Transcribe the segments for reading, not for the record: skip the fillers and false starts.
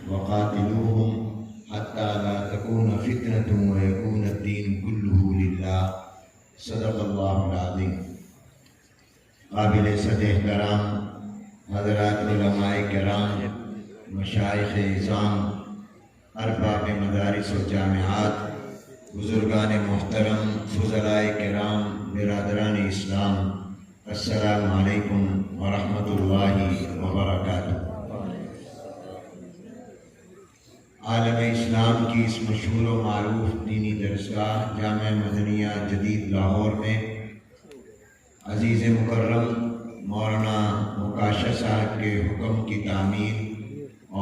وقاتلوهم حتى لا تكون فتنة ويكون الدين كله لله صدق اللہ العظیم۔ قابل صد احترام حضرات علماء کرام، مشائخ اعظام، ارباب مدارس و جامعات، بزرگان محترم، فضلائے کرام، برادران اسلام، السلام علیکم ورحمۃ اللہ وبرکاتہ۔ عالم اسلام کی اس مشہور و معروف دینی درسگاہ جامعہ مدنیہ جدید لاہور میں عزیز مکرم مولانا مکاشہ صاحب کے حکم کی تعمیل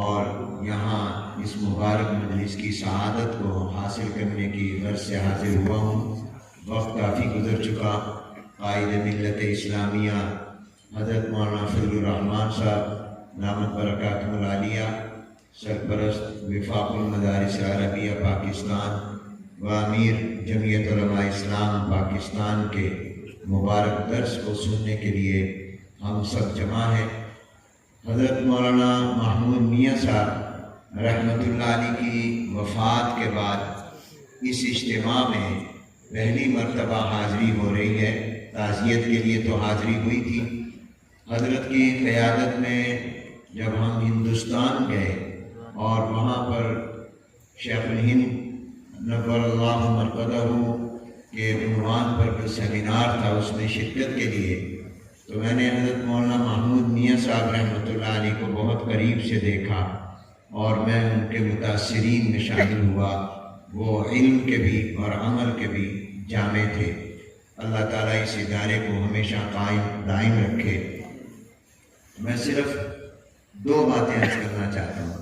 اور یہاں اس مبارک مجلس کی سعادت کو حاصل کرنے کی غرض سے حاضر ہوا ہوں۔ وقت کافی گزر چکا۔ قائد ملت اسلامیہ حضرت مولانا فضل الرحمان صاحب دامت برکاتہ العالیہ، سرپرست وفاق المدارس عربیہ پاکستان و امیر جمعیت علماء اسلام پاکستان کے مبارک درس کو سننے کے لیے ہم سب جمع ہیں۔ حضرت مولانا محمود میاں صاحب رحمۃ اللہ علیہ کی وفات کے بعد اس اجتماع میں پہلی مرتبہ حاضری ہو رہی ہے۔ تعزیت کے لیے تو حاضری ہوئی تھی۔ حضرت کی قیادت میں جب ہم ہندوستان گئے اور وہاں پر شیخ الہند نور اللہ مرقدہ کے عنوان پر جو سیمینار تھا اس میں شرکت کے لیے، تو میں نے حضرت مولانا محمود میاں صاحب رحمۃ اللہ علیہ کو بہت قریب سے دیکھا اور میں ان کے متاثرین میں شامل ہوا۔ وہ علم کے بھی اور عمل کے بھی جامع تھے۔ اللہ تعالیٰ اس ادارے کو ہمیشہ قائم دائم رکھے۔ میں صرف دو باتیں عرض کرنا چاہتا ہوں۔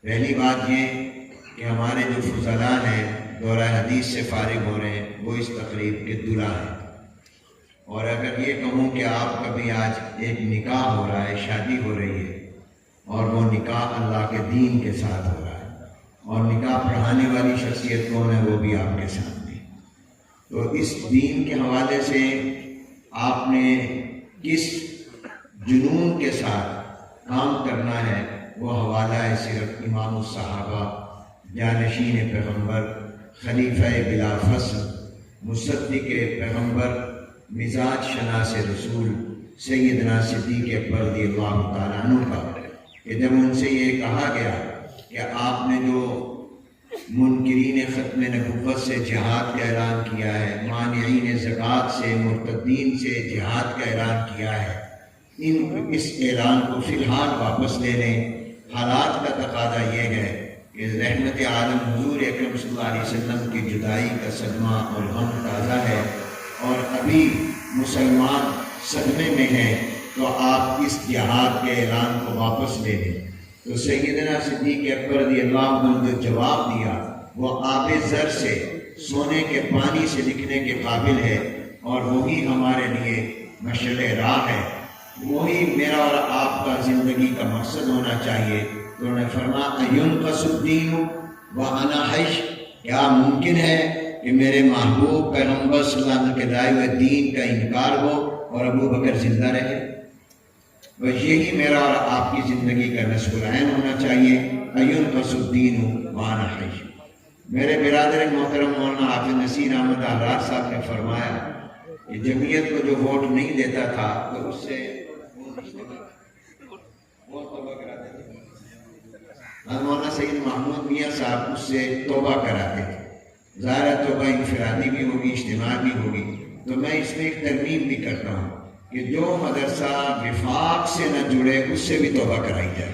پہلی بات یہ کہ ہمارے جو فضلاء ہیں دورہ حدیث سے فارغ ہو رہے ہیں وہ اس تقریب کے دلہا ہیں، اور اگر یہ کہوں کہ آپ کا بھی آج ایک نکاح ہو رہا ہے، شادی ہو رہی ہے، اور وہ نکاح اللہ کے دین کے ساتھ ہو رہا ہے، اور نکاح پڑھانے والی شخصیت کون ہے وہ بھی آپ کے سامنے۔ تو اس دین کے حوالے سے آپ نے کس جنون کے ساتھ کام کرنا ہے وہ حوالہ ہے صرف امام الصحابہ، جانشین پیغمبر، خلیفہ بلا فصل، مصدق پیغمبر، مزاج شناس رسول سیدنا صدیق اکبر رضی اللہ تعالیٰ عنہ کا، کہ جب ان سے یہ کہا گیا کہ آپ نے جو منکرین ختم نبوت سے جہاد کا اعلان کیا ہے، مانعین زکوٰۃ سے، مرتدین سے جہاد کا اعلان کیا ہے، اس اعلان کو فی الحال واپس لے لیں۔ حالات کا تقاضا یہ ہے کہ رحمت عالم حضور اکرم صلی اللہ علیہ وسلم کی جدائی کا صدمہ اور غم تازہ ہے، اور ابھی مسلمان صدمے میں ہیں، تو آپ اس جہاد کے اعلان کو واپس لے لیں۔ تو سیدنا صدیق اکبر رضی اللہ عنہ نے جو جواب دیا وہ آب زر سے، سونے کے پانی سے لکھنے کے قابل ہے، اور وہی ہمارے لیے مشعل راہ ہے، وہی میرا اور آپ کا زندگی کا مقصد ہونا چاہیے۔ تو انہوں نے فرمایا اَيُنْقَصُ الدِّينُ وَأَنَا حَيٌّ، کیا ممکن ہے کہ میرے محبوب پیغمبر صلی اللہ علیہ وسلم کے لائے ہوئے دین کا انکار ہو اور ابو بکر زندہ رہے؟ بس یہی میرا اور آپ کی زندگی کا نصب العین ہونا چاہیے، اَيُنْقَصُ الدِّينُ وَأَنَا حَيٌّ۔ میرے برادر محترم مولانا حافظ نصیر احمد احرار صاحب نے فرمایا کہ جمعیت کو جو ووٹ نہیں دیتا تھا تو اس سے مولانا سید محمود میاں صاحب اس سے توبہ کراتے تھے۔ ظاہر توبہ انفرادی بھی ہوگی، اجتماعی بھی ہوگی۔ تو میں اس میں ایک ترغیب بھی کرتا ہوں کہ جو مدرسہ وفاق سے نہ جڑے اس سے بھی توبہ کرائی جائے۔